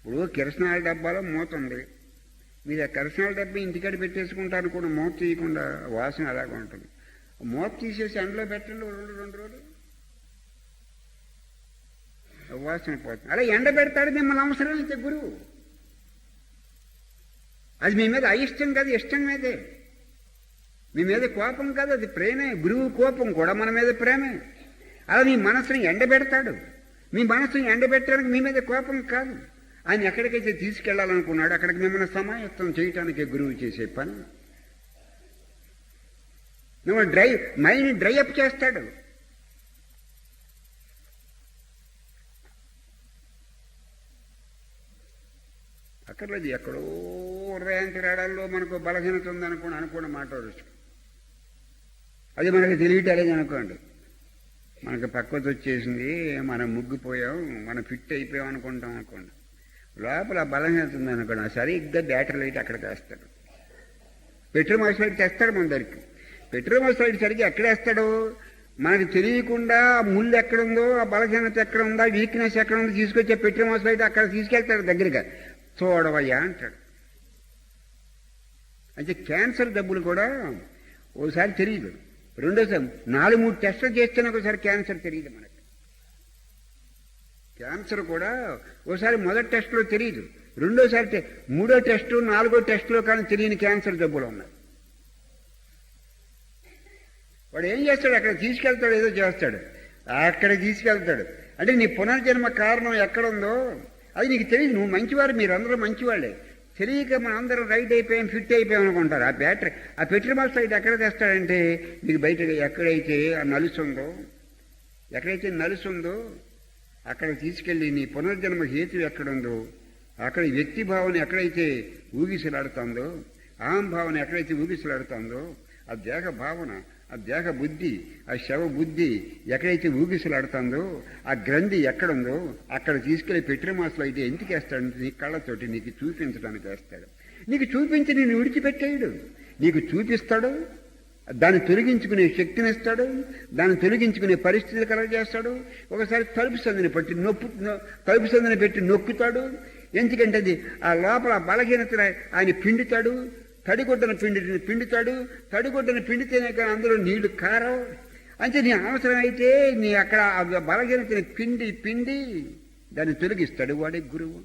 ఇప్పుడు కిరసనాల డబ్బాలో మూత ఉంది. మీరు ఆ కిరసనాల డబ్బా ఇంటికాడ పెట్టేసుకుంటారు కూడా, మూత తీయకుండా వాసన అలాగే ఉంటుంది. మూత తీసేసి ఎండలో పెట్టండి 2 రోజులు, వాసన పోతుంది. అలా ఎండ పెడతాడు మిమ్మల్ని అవసరం అయితే గురువు. అది మీ మీద అయిష్టం కాదు, ఇష్టం మీదే. మీ మీద కోపం కాదు, అది ప్రేమే. గురువు కోపం కూడా మన మీద ప్రేమే. అలా మీ మనసుని ఎండబెడతాడు. మీ మనసుని ఎండబెట్టడానికి మీ మీద కోపం కాదు. ఆయన ఎక్కడికైతే తీసుకెళ్లాలనుకున్నాడు అక్కడికి మిమ్మల్ని సమాయత్తం చేయటానికి గురువు చేసే పని. నువ్వు మైండ్ డ్రై అప్ చేస్తాడు. అక్కర్లేదు, ఎక్కడో హృదయాంతరాడాల్లో మనకు బలహీనత ఉందనుకోండి మాట రుచి, అది మనకి తెలియటలేదు అనుకోండి. మనకు పక్కతో వచ్చేసింది, మనం ముగ్గిపోయాం, మనం ఫిట్ అయిపోయాం అనుకుంటాం అనుకోండి. లోపల బలహీనత ఉందనుకోండి, సరిగ్గా బ్యాటరీ లైట్ అక్కడికి వేస్తాడు. పెట్రోల్ మోసలైట్ తెస్తాడు మన దగ్గరికి. పెట్రోల్ మోసలైట్ సరిగ్గా ఎక్కడేస్తాడు, మనకు తెలియకుండా ముళ్ళు ఎక్కడుందో, ఆ బలహీనత ఎక్కడ ఉందో, వీక్నెస్ ఎక్కడ ఉందో తీసుకొచ్చే పెట్రోల్ మోసలైట్ అక్కడ తీసుకెళ్తాడు దగ్గరగా. చూడవయ్యా అంటాడు. అయితే క్యాన్సర్ డబ్బులు కూడా ఓసారి తెలియదు, రెండోసారి 4-3 టెస్టులు చేస్తేనే ఒకసారి క్యాన్సర్ తెలియదు మనకి. క్యాన్సర్ కూడా ఓసారి మొదటి టెస్టులో తెలియదు, రెండోసారి మూడో టెస్టు 4గో టెస్టులో కానీ తెలియని క్యాన్సర్ జబ్బులు ఉన్నాయి. వాడు ఏం చేస్తాడు, అక్కడ తీసుకెళ్తాడు, ఏదో చేస్తాడు, అక్కడ తీసుకెళ్తాడు. అంటే నీ పునర్జన్మ కారణం ఎక్కడుందో అది నీకు తెలియదు. నువ్వు మంచివారు, మీరందరూ మంచివాళ్ళే. తెలియక మనందరం రైట్ అయిపోయాం, ఫిట్ అయిపోయాం అనుకుంటారు. ఆ బ్యాటరీ, ఆ పెట్రోల్ మోసలైట్ ఎక్కడ తెస్తాడంటే మీకు బయట ఎక్కడైతే ఆ నలుసుందో, ఎక్కడైతే నలుసుందో అక్కడ తీసుకెళ్ళి నీ పునర్జన్మ హేతు ఎక్కడుందో, అక్కడ వ్యక్తి భావన ఎక్కడైతే ఊగిసలాడుతుందో, అహం భావన ఎక్కడైతే ఊగిసలాడుతుందో, ఆ దేహ భావన, ఆ దేహ బుద్ధి, ఆ శవ బుద్ధి ఎక్కడైతే ఊగిసలాడుతుందో, ఆ గ్రంథి ఎక్కడుందో అక్కడ తీసుకెళ్లి పెట్రోల్ మోసలైట్ ఎందుకు వేస్తాడంటే నీ కళ్ళతోటి నీకు చూపించడానికి వేస్తాడు. నీకు చూపించి నేను విడిచిపెట్టేయడు, నీకు చూపిస్తాడు, దాన్ని తొలగించుకునే శక్తిని ఇస్తాడు, దాన్ని తొలగించుకునే పరిస్థితులు కలగజేస్తాడు. ఒకసారి తలుపు సందుని పెట్టి నొక్కుతాడు. ఎందుకంటే అది ఆ లోపల బలహీనత ఆయన పిండుతాడు. తడిగొడ్డను పిండుతాడు. తడిగొడ్డను పిండితేనే కానీ అందులో నీళ్లు కారవు. అంటే నీ అవసరం అయితే నీ అక్కడ బలహీనతని పిండి దాన్ని తొలగిస్తాడు. వాడే గురువు.